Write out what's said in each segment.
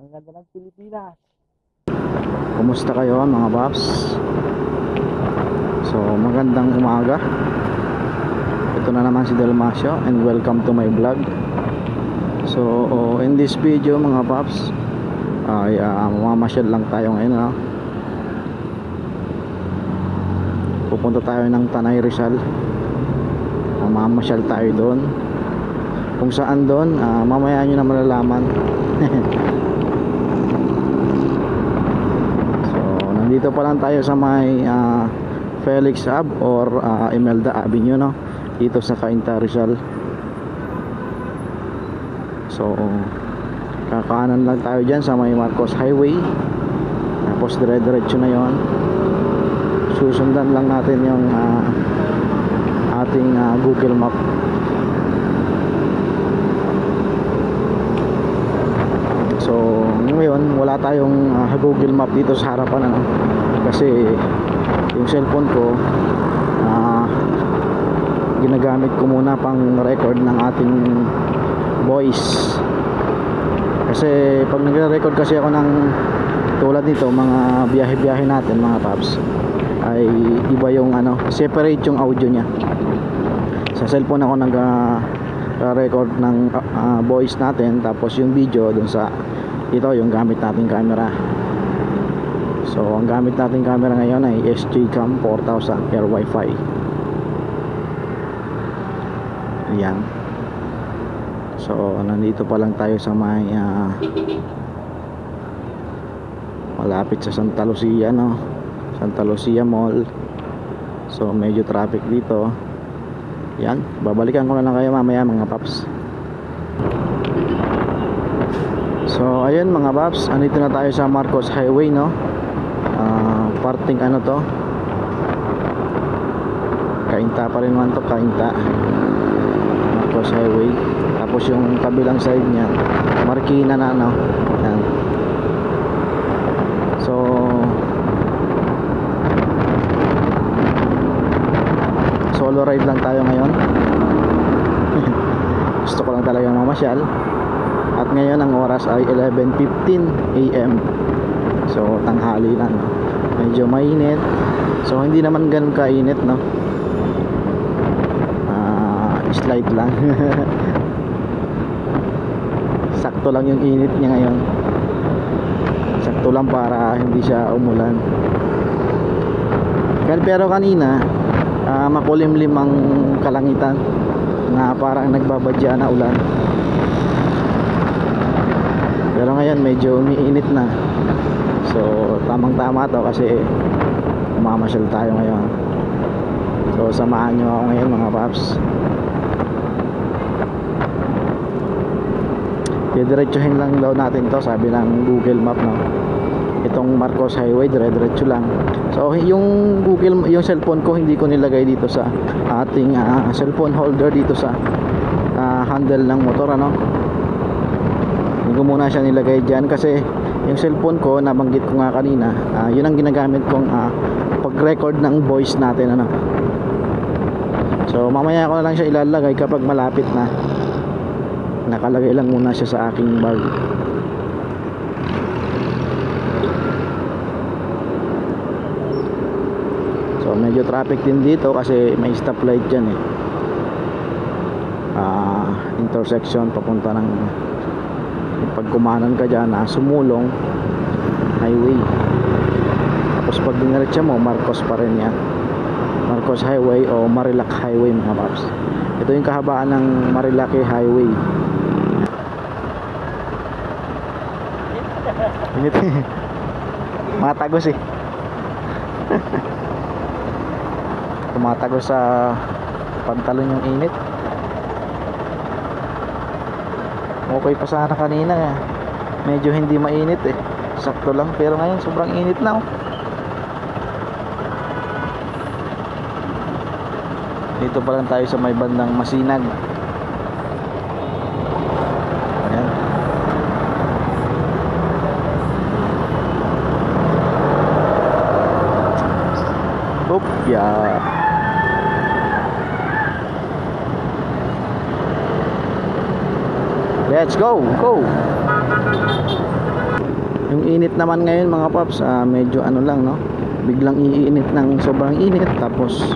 Ang ganda ng Pilipinas. Kumusta kayo mga Paps? So magandang umaga. Ito na naman si Dalmasio and welcome to my vlog. So in this video mga Paps ay mamamasyal lang tayo ngayon, no? Pupunta tayo ng Tanay Rizal. Mamamasyal tayo doon. Kung saan doon, mamaya nyo na malalaman. Dito pa lang tayo sa may Felix Ave or Imelda Avenue, no? Dito sa Cainta, Rizal. So kakanan lang tayo dyan sa may Marcos Highway. Tapos dire-diretso na yon. Susundan lang natin yung ating Google Map. So ngayon wala tayong Google Map dito sa harapan, ano? Kasi yung cellphone ko ginagamit ko muna pang record ng ating voice. Kasi pag nagre-record kasi ako ng tulad nito, mga biyahe-biyahe natin mga Paps, ay iba yung separate yung audio niya. Sa cellphone ako nag-record ng voice natin, tapos yung video dun sa ito yung gamit nating camera. So ang gamit nating camera ngayon ay SJ Cam 4000 Air Wi-Fi. Ayan. So nandito pa lang tayo sa may malapit sa Santa Lucia, no? Santa Lucia Mall. So medyo traffic dito. Yan, babalikan ko na lang kayo mamaya mga Paps. So ayun mga Paps, andito na tayo sa Marcos Highway, no? Parting to, Cainta pa rin naman to, Cainta Marcos Highway. Tapos yung kabilang side niya Marikina na, no? Yan. So solo ride lang tayo ngayon. Gusto ko lang talaga mamasyal. At ngayon ang oras ay 11:15 AM. So tanghali na, no? Medyo mainit. So hindi naman ganun kainit, no? Slight lang. Sakto lang yung init niya ngayon. Sakto lang para hindi siya umulan. Pero kanina makulimlim ang kalangitan na parang nagbabadya na ulan. Pero ngayon medyo umiinit na. So tamang tama to kasi mamasyal tayo ngayon. So samahan nyo ako ngayon mga Paps. Diretsuhin lang daw natin to, sabi ng Google Map, no? Itong Marcos Highway dire-diretso lang. So yung Google, yung cellphone ko hindi ko nilagay dito sa ating cellphone holder dito sa handle ng motor, ano? Hindi ko muna siya nilagay dyan kasi yung cellphone ko, nabanggit ko nga kanina, yun ang ginagamit kong pag-record ng voice natin, ano? So mamaya ko na lang siya ilalagay kapag malapit na. Nakalagay lang muna siya sa aking bag. So medyo traffic din dito kasi may stoplight dyan, intersection papunta ng, pag kumanan ka dyan Sumulong Highway. Tapos pag diniretso mo, Marcos pa rin yan, Marcos Highway o Marilac Highway mga Paps. Ito yung kahabaan ng Marilac Highway. Init. Matagos tumatagos sa pantalon yung init. Okay pa sana kanina, medyo hindi mainit, sakto lang. Pero ngayon sobrang init na, oh. Dito pa lang tayo sa may bandang Masinag. Ayan. Oop, yeah. Let's go, go. Yung init naman ngayon mga paps, medyo ano lang, no, biglang iinit ng sobrang init, tapos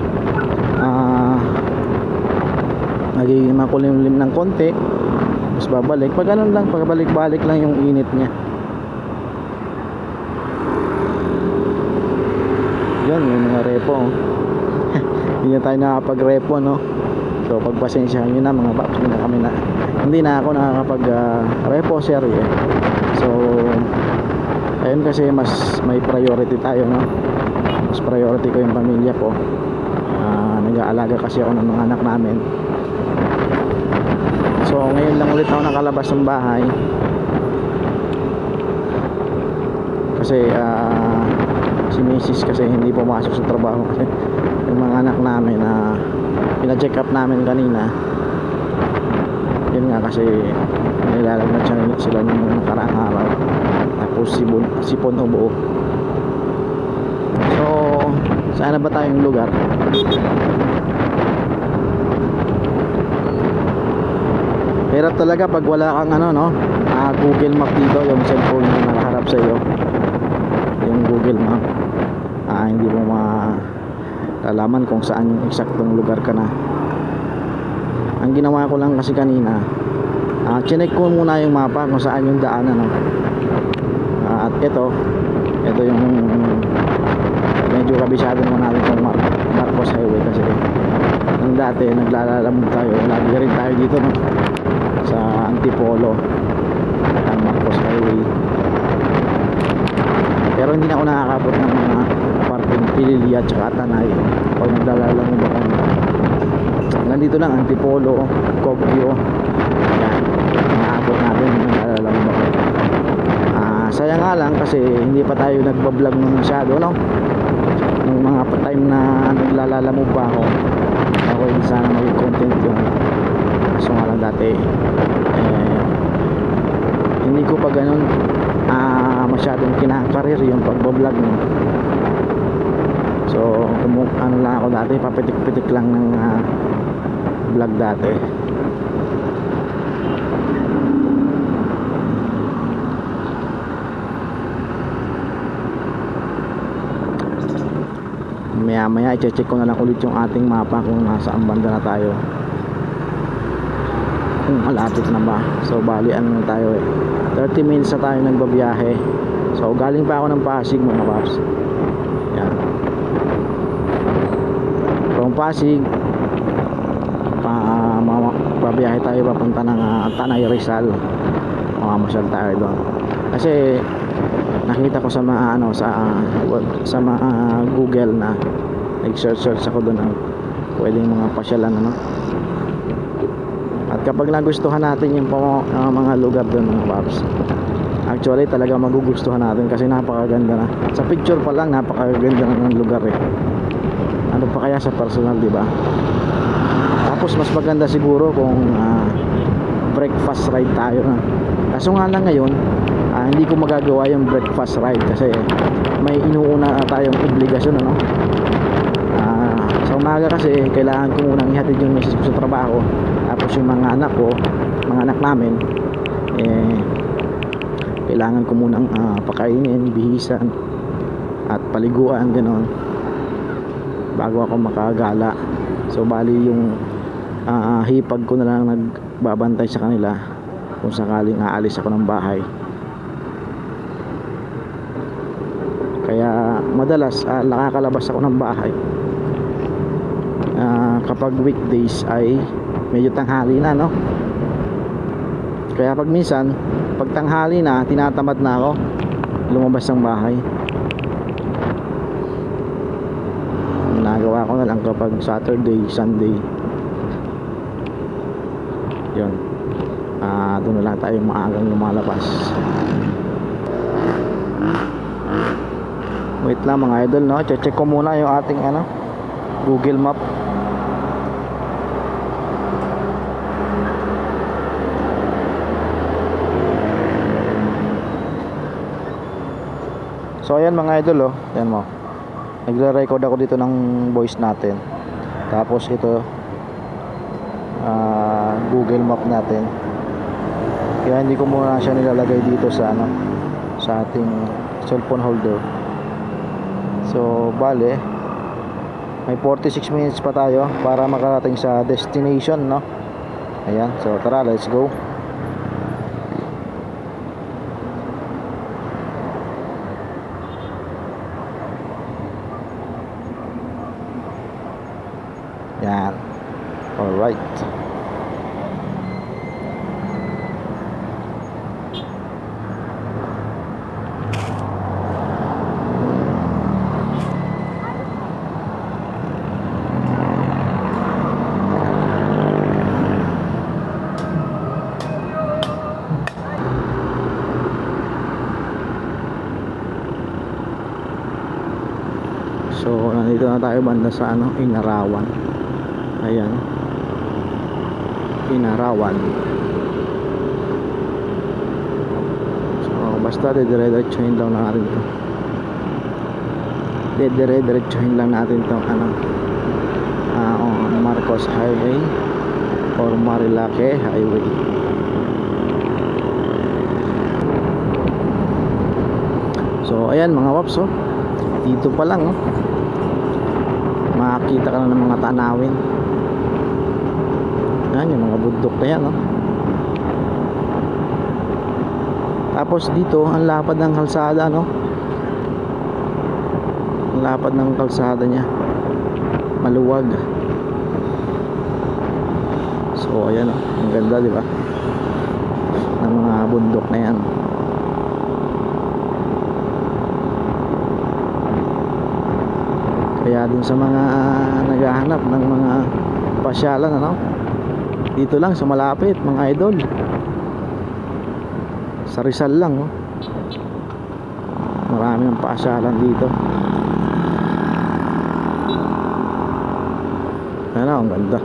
nagiging makulimlim ng konti, tapos babalik, pag ganun lang, pagbalik-balik lang yung init niya. Yun, yung mga repo. Hindi na tayo nakakapag-repo, no. So pagpasensyahan nyo na mga paps, hindi na ako nakakapag repo serye. So ayun, kasi mas may priority tayo, no. Mas priority ko yung pamilya ko. Nag-aalaga kasi ako ng mga anak namin. So ngayon lang ulit ako nakalabas ng bahay, kasi si Mrs. kasi hindi pumasok sa trabaho, kasi yung mga anak namin pina-check up namin kanina. Yun nga, kasi nilalagnat sila nung nakaraang araw, tapos sipon ubo. So saan na ba tayong lugar? Hirap talaga pag wala kang ano, no, Google Map dito, yung cellphone na nakaharap sa iyo, yung Google Map. Hindi mo malalaman kung saan yung eksaktong lugar ka na. Ang ginawa ko lang kasi kanina, chinek ko muna yung mapa kung saan yung daanan, no? At ito yung medyo kabisado naman natin itong Marcos Highway, kasi nung dati naglalalamog tayo, lagi rin tayo dito, no, sa Antipolo ng Marcos Highway. Pero hindi na ako nakakabot ng mga parting Pililya at saka Tanay pag naglalalamog ako. Nandito lang Antipolo, Cogio, yan, nakakabot natin yung naglalalamog ako. Sayang nga lang kasi hindi pa tayo nagbablog ng masyado, no. Nung mga time na naglalalamog pa ako, hindi sana maging content yun. So nga lang dati hindi ko pa ganun masyadong kinakarir yung pagbablog, no. So ano lang ako dati, papitik-pitik lang ng vlog dati. Maya i-check ko na lang ulit yung ating mapa kung nasaan banda na tayo, kung malapit na ba. So bali ano na tayo 30 minutes na tayo nagbabiyahe. So galing pa ako ng Pasig mga paps. Yan, from Pasig babiyahe tayo papunta ng Tanay, Rizal. Mamasyal tayo doon kasi nakita ko sa mga sa mga Google na nag-search ako doon ng pwedeng mga pasyalan, ano. At kapag nagustuhan natin yung mga lugar doon mga paps, actually talaga magugustuhan natin kasi napakaganda na. Sa picture pa lang napakaganda na ng lugar, ano pa kaya sa personal, di ba? Tapos mas maganda siguro kung breakfast ride tayo, na. Kaso nga lang ngayon hindi ko magagawa yung breakfast ride kasi may inuuna tayong obligasyon, ano. Sa umaga kasi kailangan ko munang ihatid yung misis ko sa trabaho, tapos yung mga anak ko, mga anak namin, kailangan ko munang pakainin, bihisan at paliguan, gano'n, bago ako makagala. So bali yung hipag ko na lang nagbabantay sa kanila kung sakaling aalis ako ng bahay. Kaya madalas nakakalabas ako ng bahay kapag weekdays ay medyo tanghali na, no. Kaya pag minsan pag tanghali na, tinatamad na ako lumabas ng bahay. Nagawa ko na lang kapag Saturday, Sunday. Yun, doon na lang tayo maagang lumalabas. Wait lang mga idol, no, check ko muna yung ating Google Map. So ayan mga idol, ayan mo, nagre-record ako dito ng voice natin. Tapos ito Google Map natin. Kaya hindi ko muna siya nilalagay dito sa sa ating cellphone holder. So bale may 46 minutes pa tayo para makarating sa destination, no? Ayan, so tara, let's go. Yan. Alright. So nandito na tayo banda sa Inarawan. Ayan, Inarawan. So basta dire-diretsuhin lang natin to. Dire-diretsuhin lang natin to Marcos Highway or Marilake Highway. So ayan mga waps, dito pa lang makakita ka na ng mga tanawin. Yan yung mga bundok na yan, Tapos dito ang lapad ng kalsada, ang lapad ng kalsada niya, maluwag. So ayan, ang ganda, di ba, ng mga bundok na yan. Kaya dun sa mga naghahanap ng mga pasyalan, dito lang sa malapit, mga idol, sa Rizal lang, marami ng pasyalan dito. Ang ganda.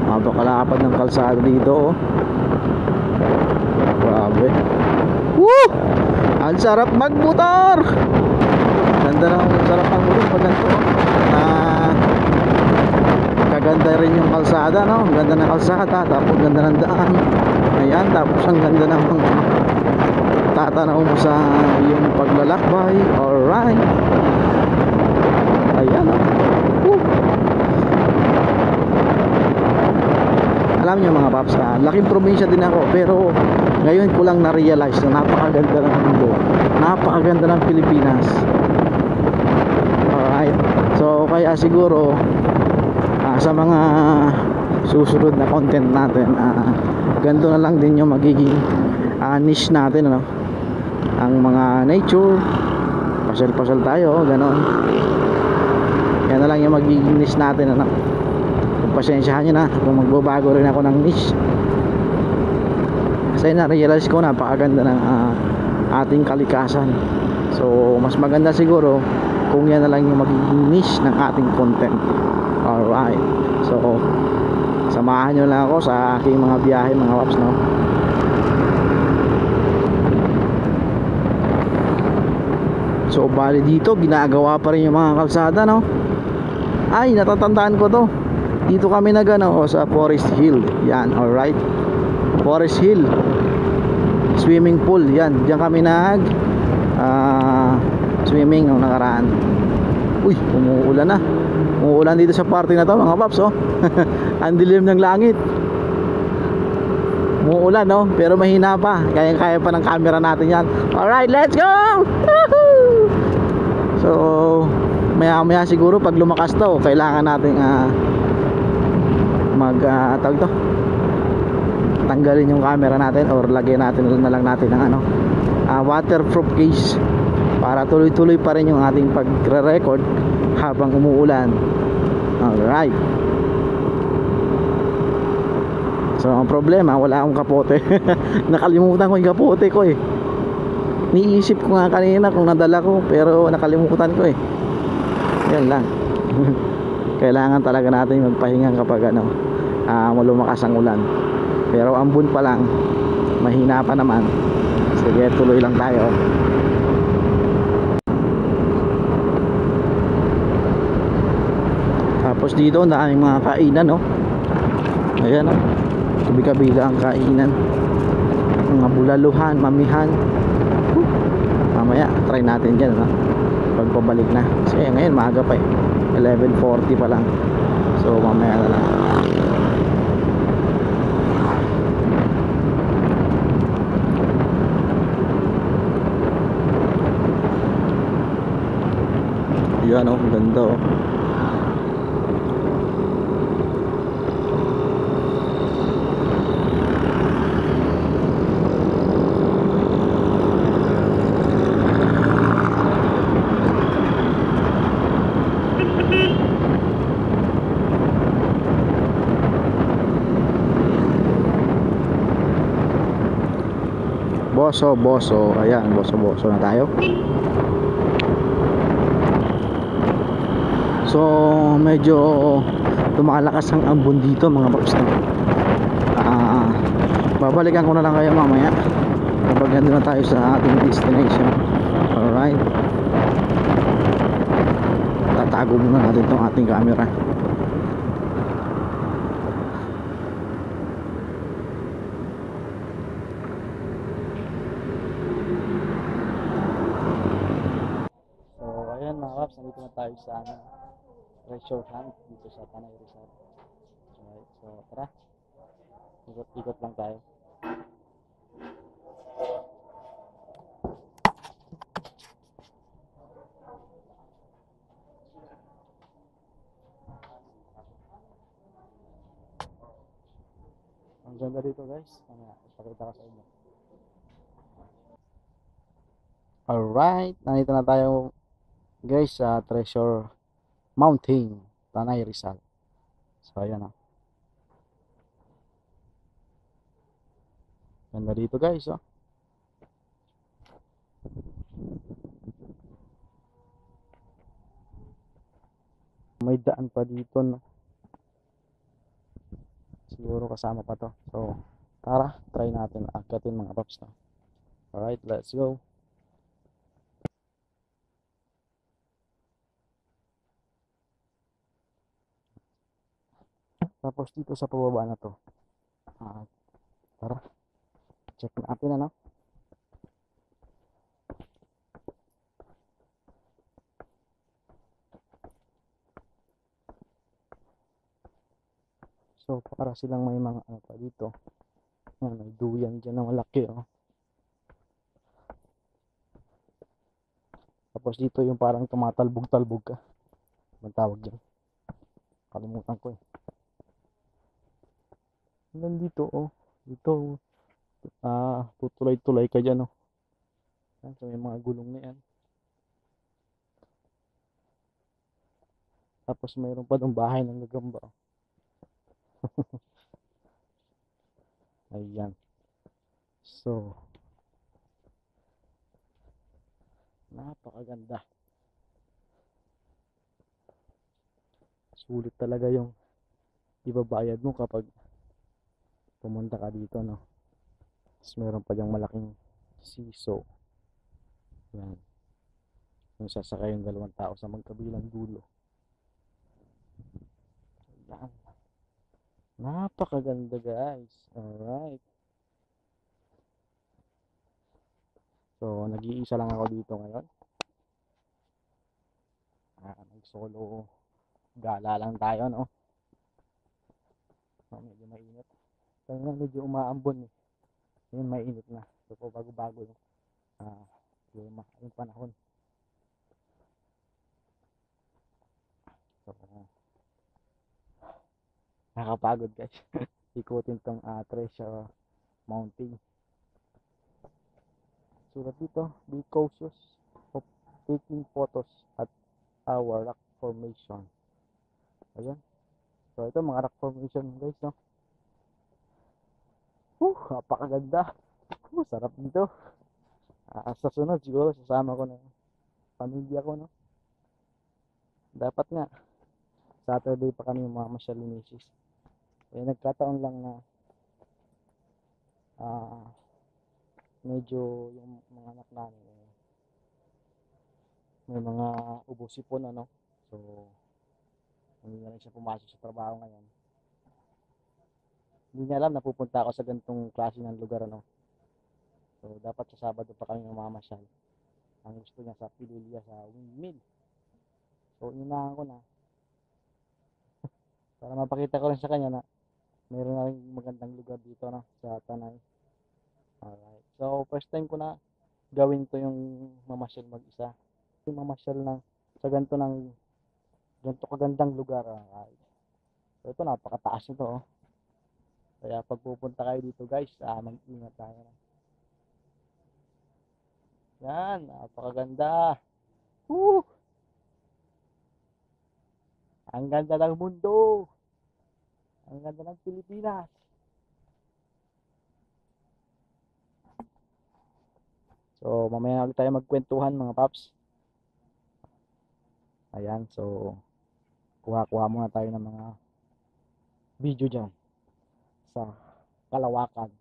Napakalapad ng kalsada dito, grabe. Woo! Ang sarap magmotor. Ganda na, ang sarap magmotor pag ganito. Kaganda rin yung kalsada, Ang ganda ng kalsada, tapos ganda ng daan. Ayan, tapos ang ganda ng tatanaw mo sa yung paglalakbay. Alright. Ayan, Woo! Alam niyo mga paps, laking probinsya din ako, pero ngayon ko lang na-realize na napakaganda ng mundo, napakaganda ng Pilipinas. Alright, so kaya siguro sa mga susunod na content natin, ganito na lang din yung magiging niche natin, ang mga nature, pasyal-pasyal tayo, ganon. Yan na lang yung magiging niche natin, pasensyahan nyo na kung magbabago rin ako ng niche, kasi na-realize ko napakaganda ng ating kalikasan. So mas maganda siguro kung yan na lang yung magiging niche ng ating content. Alright, so samahan nyo lang ako sa aking mga biyahe, mga waps, So bali dito ginagawa pa rin yung mga kalsada, Ay, natatandaan ko to. Dito kami sa Forest Hill. Yan, alright. Forest Hill swimming pool. Yan, diyan kami swimming nung nakaraan. Uy, umuulan na. Umuulan dito sa party na to, mga paps, Ang dilim ng langit. Umuulan, pero mahina pa. Kaya pa ng camera natin yan. Alright, let's go! Woohoo! So maya siguro pag lumakas to, kailangan natin tawag to, tanggalin yung camera natin or lagyan natin na lang natin ng waterproof case para tuloy-tuloy pa rin yung ating pagre-record habang umuulan. Alright, so ang problema, wala akong kapote. Nakalimutan ko yung kapote ko Niisip ko nga kanina kung nadala ko, pero nakalimutan ko yan lang. Kailangan talaga natin magpahinga kapag lumakas ang ulan. Pero ambon pa lang, mahina pa naman. Sige, tuloy lang tayo. Tapos dito, daming mga kainan, Ayan, Kabi-kabila ang kainan, mga bulaluhan, mamihan. Mamaya try natin dyan, no? Pagpabalik na kasi ngayon maaga pa eh, 11:40 pa lang, so mamaya na lang. Yan oh, ganda oh. Boso, ayan, boso na tayo. So medyo lumalakas ang ambon dito mga paps, no? Babalikan ko na lang kayo mamaya kapag nandun na tayo sa ating destination. Alright, tatago muna natin itong ating camera. Ayan mga paps, nandito na tayo sa treasure hunt dito sa Tanay Rizal. Alright, so tara, ikot-ikot lang tayo. Ang ganda dito guys, ipakita ko sa inyo. Alright, nandito na tayo guys sa Treasure Mountain, Tanay Rizal. So ayan o, ganda dito guys oh. May daan pa dito, no? Siguro kasama pa to, so tara, try natin akatin mga paps, no? Alright, let's go. Tapos dito sa pababa na to, tara, check natin, ano? So para silang may mga ano pa dito. Yan, may duyan dyan na malaki oh. Tapos dito yung parang tumatalbog-talbog ka. Anong tawag dyan? Kalimutan ko eh. Hanggang dito oh. Dito tutulay-tulay ka dyan oh. Yan, so may mga gulong na yan. Tapos mayroon pa doon bahay ng gagamba oh. Ayan. So napakaganda. Sulit talaga yung ibabayad mo kapag pumunta ka dito, no? Tapos meron pa diyang malaking siso. Yan. Yung sasakay yung dalawang tao sa magkabilang dulo. Yan. Napakaganda guys. Alright. So nag-iisa lang ako dito ngayon. Nag-solo gala lang tayo, no? Medyo mainit. Kaya nga medyo umaambon eh. Ngayon mainit na. So po bago-bago yung panahon. So nakakapagod guys. Ikutin tong Treasure Mountain. Sulat dito, be cautious of taking photos at our rock formation. Ayan. So ito mga rock formation guys, no? Napakaganda. Sarap dito. Sa sunod siguro sasama ko na pamilya ko, no? Dapat nga Saturday pa kami mamamasyal ni Mrs. Nagkataon lang na medyo yung mga anak namin may mga ubo-sipon, ano? So hindi na rin siya pumasok sa trabaho ngayon. Hindi niya alam na pupunta ako sa ganitong klase ng lugar, ano. So, dapat sa Sabado pa kami mamamasyal. Ang gusto niya sa Pililya, sa windmill. So, inunahan ko na para mapakita ko rin sa kanya na meron na rin magandang lugar dito, no, sa Tanay. Alright. So, first time ko na gawin to yung mamasyal mag-isa. Yung mamasyal ng sa ganito kagandang lugar. Alright. So, ito napakataas nito, oh. Kaya pag pupunta kayo dito, guys, mag-ingat tayo. Yan, napakaganda. Woo! Ang ganda ng mundo. Ang ganda ng Pilipinas. So, mamaya na ulit tayo magkwentuhan, mga paps. Ayan, so kuha-kuha muna tayo ng mga video dyan sa kalawakan.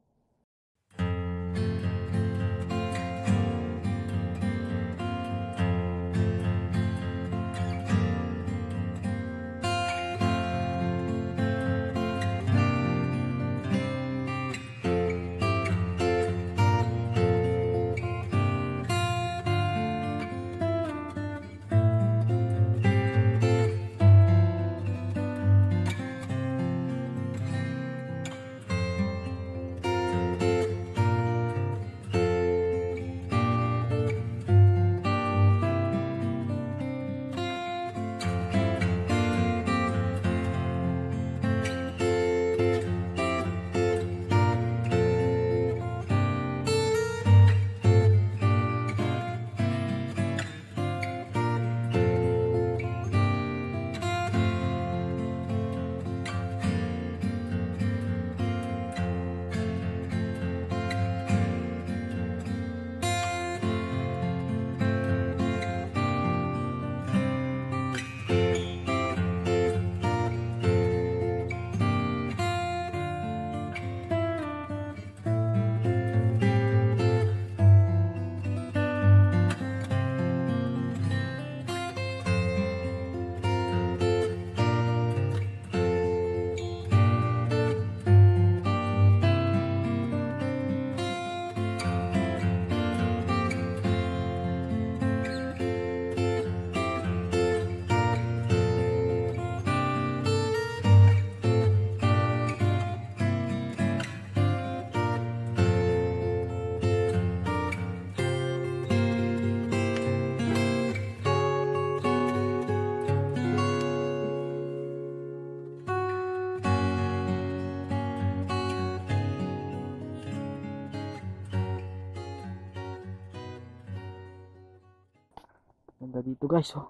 Ganda dito, guys, oh.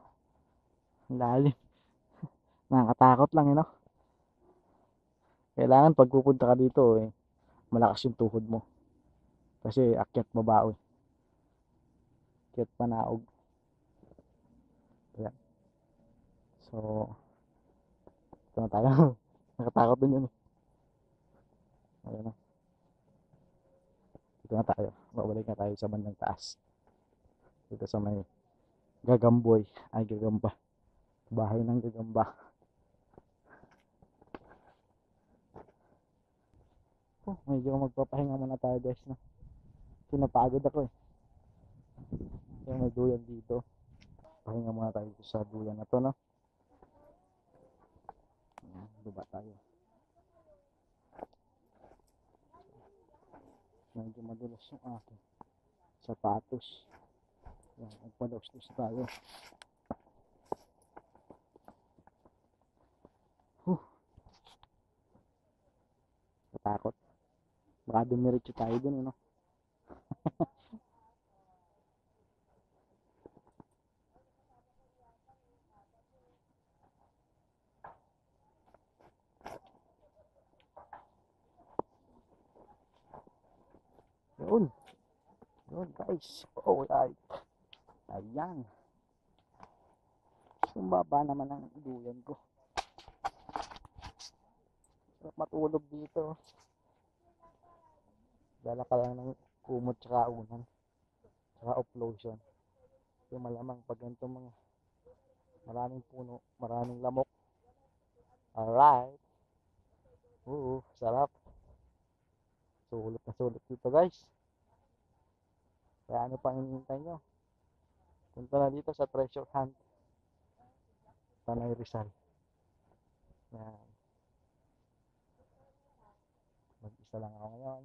Ang lalim. Nakakatakot lang, no? Kailangan pag pupunta ka dito, malakas yung tuhod mo. Kasi akyat baba, akyat panaog. Ayan. So, ito na tayo. Nakatakot din yun, Ayan na. Dito na tayo. Babalik na tayo sa bandang taas. Dito sa may Gagamboy. Ay, Gagamba. Bahay ng Gagamba. Medyo magpapahinga muna tayo, guys, no? Pinapagod ako, Kaya may duyan dito. Pahinga muna tayo sa duyan na to, no? Ayan, baba tayo. Medyo madulas yung aking sapatos. Ayan, magpadaos-dos tayo. Katakot. Baka dumiretso tayo dun, Yun. Yun, guys. Alright. Ayan. Yung baba naman ang duyan ko. Sarap matulog dito. Dala ka lang ng kumot tsaka unan. Tsaka offlotion. Yung malamang pag ganito mga maraming puno, maraming lamok. Alright. Sarap. sulit na sulit dito guys. Kaya ano pang hinihintay nyo? Punta na dito sa treasure hunt. Tanay Rizal. Yan. Mag-isa lang ako ngayon.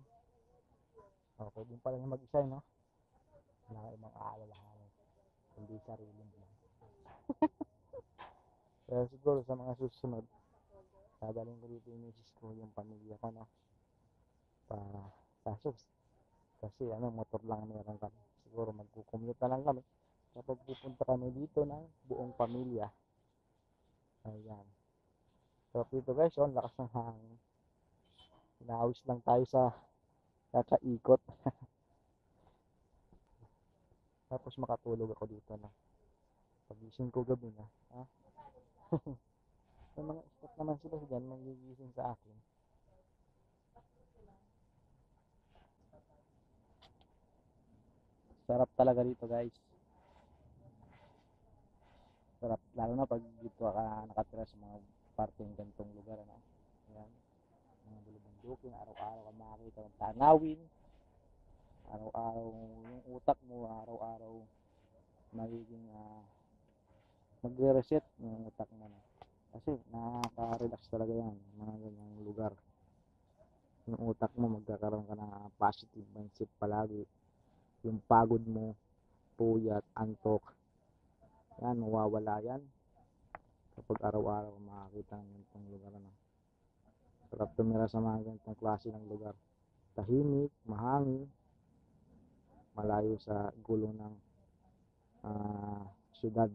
Okay din pala yung mag-isa, no? Wala kang ibang aalalahanin. Hindi sariling lang. Pero siguro sa mga susunod, dadalhin ko dito yung misis ko, yung pamilya ko, no? Para kaso kasi motor lang meron kami. Siguro magkukommute na lang kami kapag pupunta kami dito ng buong pamilya. Ayan. So dito guys, ang lakas ng hangin. Inaawis lang tayo sa kakaikot. Tapos makatulog ako dito na. Pagising ko gabi na. Ha? May mga spot naman sila dyan, magigising sa akin. Sarap talaga dito guys. Sarap, lalo na pag dito ka nakatira sa mga parteng ganitong lugar, ano. Ayan, mga bulubundukin, araw-araw ka makakita ng tanawin, araw-araw yung utak mo, araw-araw magiging magre-reset yung utak mo na. Kasi nakaka-relax talaga yan, mga ganyang lugar. Yung utak mo magkakaroon ka ng positive mindset palagi. Yung pagod mo, puyat, antok, yan, mawawala yan kapag araw-araw makakita ng ganitong lugar, ano. Sarap tumira sa mga ganitong klase ng lugar. Tahimik, mahangin, malayo sa gulo ng syudad.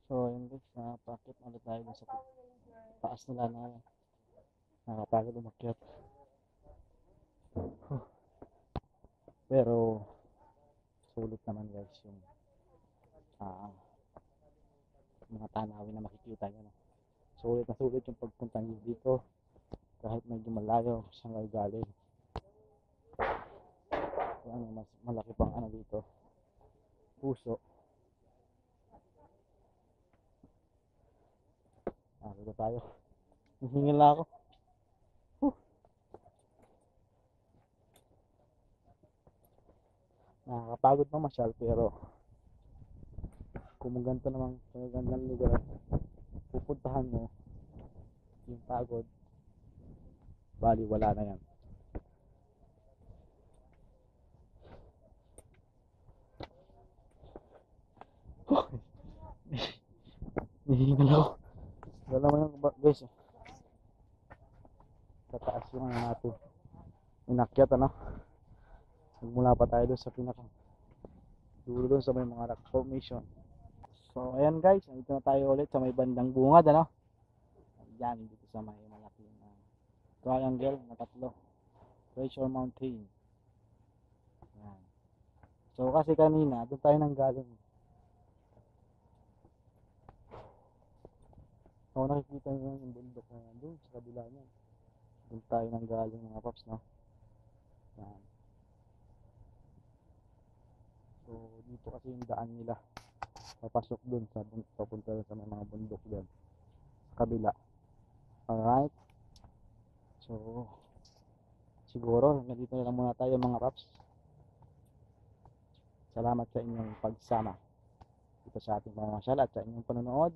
So yun guys, napakit ulit tayo sa taas nila na nakapagod umakyat. Pero sulit naman guys yung mga tanawin na makikita nyo, no? Sulit na sulit yung pagpunta nyo dito kahit medyo malayo sa ngayon galing. So, mas malaki pang dito, puso. Dito tayo, hihingin lang ako. Nakakapagod pa masyal, pero kung ganito namang magandang lugar pupuntahan mo, yung pagod bali wala na yan. Hihingal ako. Wala naman yung guys, tataas yung natin inakyat, ano. Magmula pa tayo doon sa pinakang dulo doon sa may mga rock formation. So ayan guys, dito na tayo ulit sa may bandang bungad, ano. Ayan, dito sa may malaking triangle na tatlo, Treasure Mountain. Ayan. So kasi kanina doon tayo nang galing. So nakikita nyo yung bundok na yan doon sa kabila niya. Doon tayo nang galing mga paps, no. Ayan. So dito kasi yung daan nila papasok dun sa papunta sa mga bundok dun sa kabila. Alright, so siguro nandito na lang muna tayo mga paps. Salamat sa inyong pagsama dito sa ating pamamasyal at sa inyong panonood,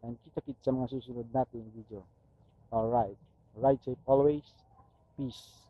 and kita-kits sa mga susunod nating video. Alright, ride safe always, peace.